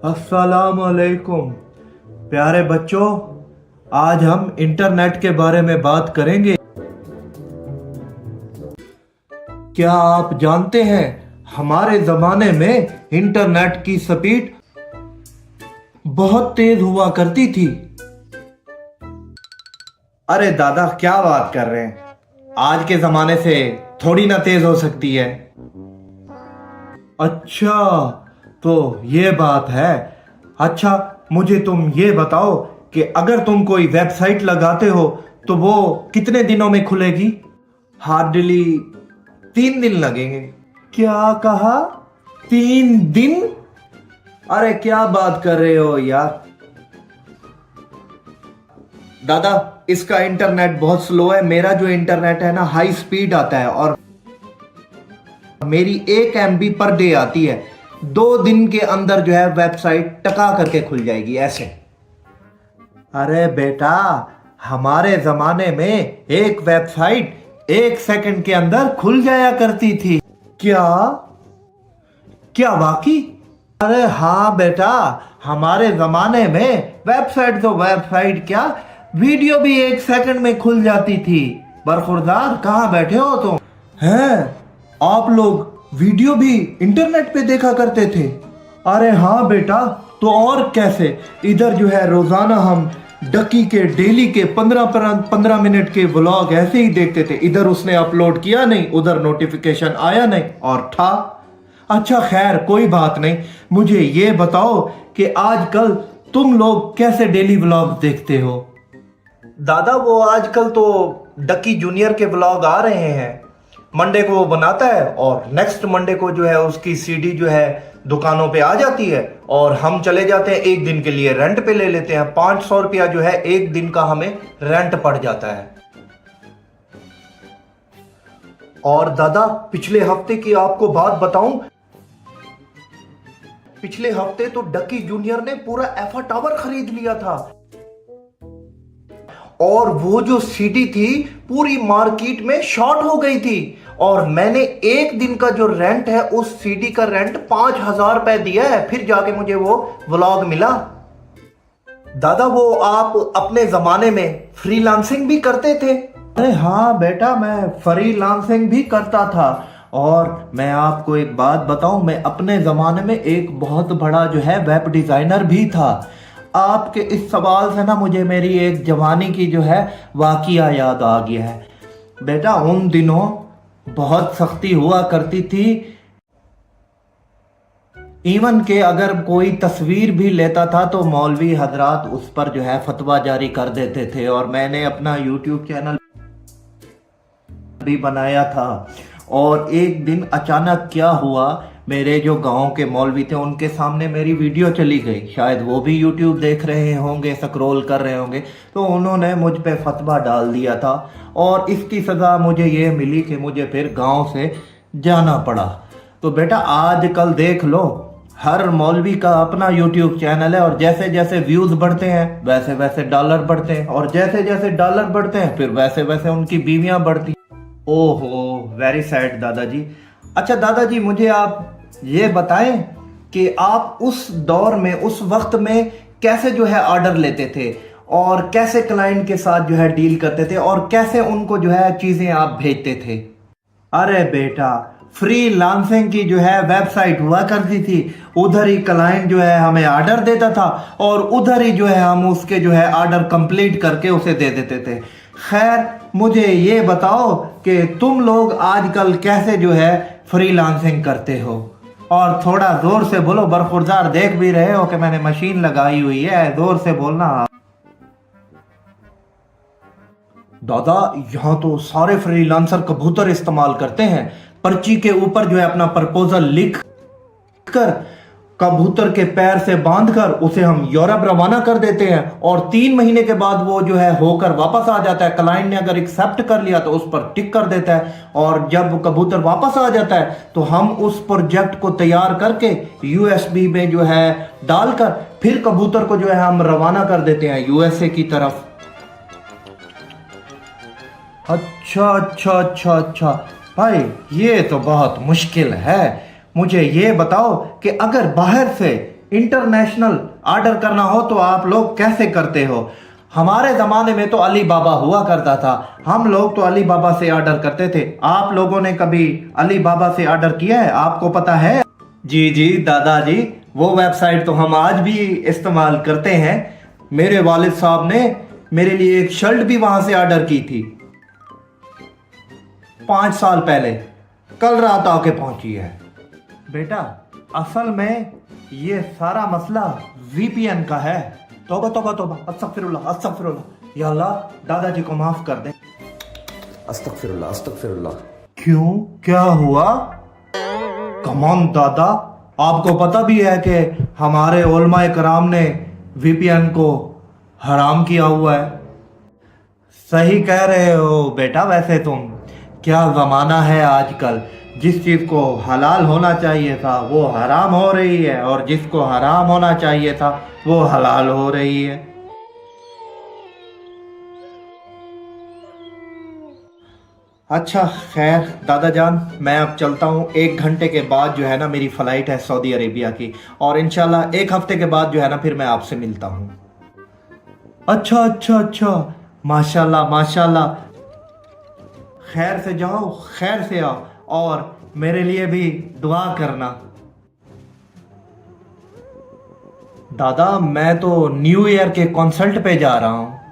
अस्सलाम वालेकुम प्यारे बच्चों, आज हम इंटरनेट के बारे में बात करेंगे। क्या आप जानते हैं हमारे ज़माने में इंटरनेट की स्पीड बहुत तेज हुआ करती थी। अरे दादा, क्या बात कर रहे हैं, आज के ज़माने से थोड़ी ना तेज हो सकती है। अच्छा, तो ये बात है। अच्छा, मुझे तुम ये बताओ कि अगर तुम कोई वेबसाइट लगाते हो तो वो कितने दिनों में खुलेगी? हार्डली 3 दिन लगेंगे। क्या कहा? 3 दिन? अरे क्या बात कर रहे हो यार। दादा, इसका इंटरनेट बहुत स्लो है। मेरा जो इंटरनेट है ना, हाई स्पीड आता है और मेरी 1 MB पर डे आती है। 2 दिन के अंदर जो है वेबसाइट टका करके खुल जाएगी ऐसे। अरे बेटा, हमारे जमाने में एक वेबसाइट 1 सेकंड के अंदर खुल जाया करती थी। क्या क्या वाकई? अरे हाँ बेटा, हमारे जमाने में वेबसाइट तो वेबसाइट क्या, वीडियो भी 1 सेकंड में खुल जाती थी। बरखुरदार, कहाँ बैठे हो तुम? हैं, आप लोग वीडियो भी इंटरनेट पे देखा करते थे? अरे हाँ बेटा, तो और कैसे। इधर जो है रोजाना हम डकी के डेली के 15 मिनट के व्लॉग ऐसे ही देखते थे। इधर उसने अपलोड किया नहीं, उधर नोटिफिकेशन आया नहीं और था। अच्छा खैर, कोई बात नहीं। मुझे ये बताओ कि आजकल तुम लोग कैसे डेली व्लॉग देखते हो? दादा, वो आजकल तो डकी जूनियर के व्लॉग आ रहे हैं। मंडे को वो बनाता है और नेक्स्ट मंडे को जो है उसकी सीडी जो है दुकानों पे आ जाती है और हम चले जाते हैं 1 दिन के लिए, रेंट पे ले लेते हैं। 500 रुपया जो है 1 दिन का हमें रेंट पड़ जाता है। और दादा, पिछले हफ्ते की आपको बात बताऊं, पिछले हफ्ते तो डकी जूनियर ने पूरा एफा टावर खरीद लिया था और वो जो सीडी थी पूरी मार्केट में शॉर्ट हो गई थी। और मैंने 1 दिन का जो रेंट है उस सीडी का रेंट 5000 रुपए दिया है, फिर जाके मुझे वो व्लॉग मिला। दादा, वो आप अपने जमाने में फ्रीलांसिंग भी करते थे? अरे हाँ बेटा, मैं फ्रीलांसिंग भी करता था। और मैं आपको एक बात बताऊं, मैं अपने जमाने में एक बहुत बड़ा जो है वेब डिजाइनर भी था। आपके इस सवाल से ना मुझे मेरी एक जवानी की जो है वाकया याद आ गया है। बेटा, उन दिनों बहुत सख्ती हुआ करती थी। इवन के अगर कोई तस्वीर भी लेता था तो मौलवी हजरात उस पर जो है फतवा जारी कर देते थे। और मैंने अपना यूट्यूब चैनल भी बनाया था। और एक दिन अचानक क्या हुआ, मेरे जो गांव के मौलवी थे उनके सामने मेरी वीडियो चली गई। शायद वो भी यूट्यूब देख रहे होंगे, स्क्रॉल कर रहे होंगे, तो उन्होंने मुझ पे फतवा डाल दिया था। और इसकी सज़ा मुझे ये मिली कि मुझे फिर गांव से जाना पड़ा। तो बेटा, आजकल देख लो, हर मौलवी का अपना यूट्यूब चैनल है और जैसे जैसे व्यूज बढ़ते हैं वैसे वैसे डॉलर बढ़ते हैं और जैसे जैसे डॉलर बढ़ते हैं फिर वैसे वैसे उनकी बीवियां बढ़ती। ओहो, वेरी सैड दादाजी। अच्छा दादाजी, मुझे आप ये बताएं कि आप उस दौर में, उस वक्त में कैसे जो है ऑर्डर लेते थे और कैसे क्लाइंट के साथ जो है डील करते थे और कैसे उनको जो है चीजें आप भेजते थे? अरे बेटा, फ्रीलांसिंग की जो है वेबसाइट हुआ करती थी, उधर ही क्लाइंट जो है हमें ऑर्डर देता था और उधर ही जो है हम उसके जो है ऑर्डर कंप्लीट करके उसे दे देते थे। खैर, मुझे ये बताओ कि तुम लोग आजकल कैसे जो है फ्रीलांसिंग करते हो? और थोड़ा जोर से बोलो, बरखुरदार, देख भी रहे हो कि मैंने मशीन लगाई हुई है, जोर से बोलना। दादा, यहाँ तो सारे फ्रीलांसर कबूतर इस्तेमाल करते हैं। पर्ची के ऊपर जो है अपना प्रपोजल लिख कर कबूतर के पैर से बांधकर उसे हम यूरोप रवाना कर देते हैं और 3 महीने के बाद वो जो है होकर वापस आ जाता है। क्लाइंट ने अगर एक्सेप्ट कर लिया तो उस पर टिक कर देता है और जब कबूतर वापस आ जाता है तो हम उस प्रोजेक्ट को तैयार करके यूएसबी में जो है डालकर फिर कबूतर को जो है हम रवाना कर देते हैं यूएसए की तरफ। अच्छा अच्छा अच्छा अच्छा भाई, ये तो बहुत मुश्किल है। मुझे ये बताओ कि अगर बाहर से इंटरनेशनल ऑर्डर करना हो तो आप लोग कैसे करते हो? हमारे ज़माने में तो अली बाबा हुआ करता था, हम लोग तो अली बाबा से ऑर्डर करते थे। आप लोगों ने कभी अली बाबा से ऑर्डर किया है? आपको पता है? जी जी दादाजी, वो वेबसाइट तो हम आज भी इस्तेमाल करते हैं। मेरे वालिद साहब ने मेरे लिए एक शर्ट भी वहां से ऑर्डर की थी 5 साल पहले, कल रात आके पहुंची है। बेटा असल में ये सारा मसला वीपीएन का है। तौबा तौबा तौबा, अस्तगफिरुल्लाह अस्तगफिरुल्लाह, या अल्लाह दादाजी को माफ कर दे। अस्तगफिरुल्लाह अस्तगफिरुल्लाह। क्यों, क्या हुआ? कमान दादा, आपको पता भी है कि हमारे उलमाए कराम ने वीपीएन को हराम किया हुआ है। सही कह रहे हो बेटा, वैसे तुम, क्या जमाना है आजकल, जिस चीज को हलाल होना चाहिए था वो हराम हो रही है, और जिसको हराम होना चाहिए था वो हलाल हो रही है। अच्छा खैर दादा जान, मैं अब चलता हूँ। 1 घंटे के बाद जो है ना मेरी फ़्लाइट है सऊदी अरेबिया की, और इंशाल्लाह 1 हफ्ते के बाद जो है ना फिर मैं आपसे मिलता हूँ। अच्छा अच्छा अच्छा, माशाल्लाह माशाल्लाह। खैर से जाओ, खैर से आओ, और मेरे लिए भी दुआ करना। दादा मैं तो न्यू ईयर के कॉन्सर्ट पे जा रहा हूँ।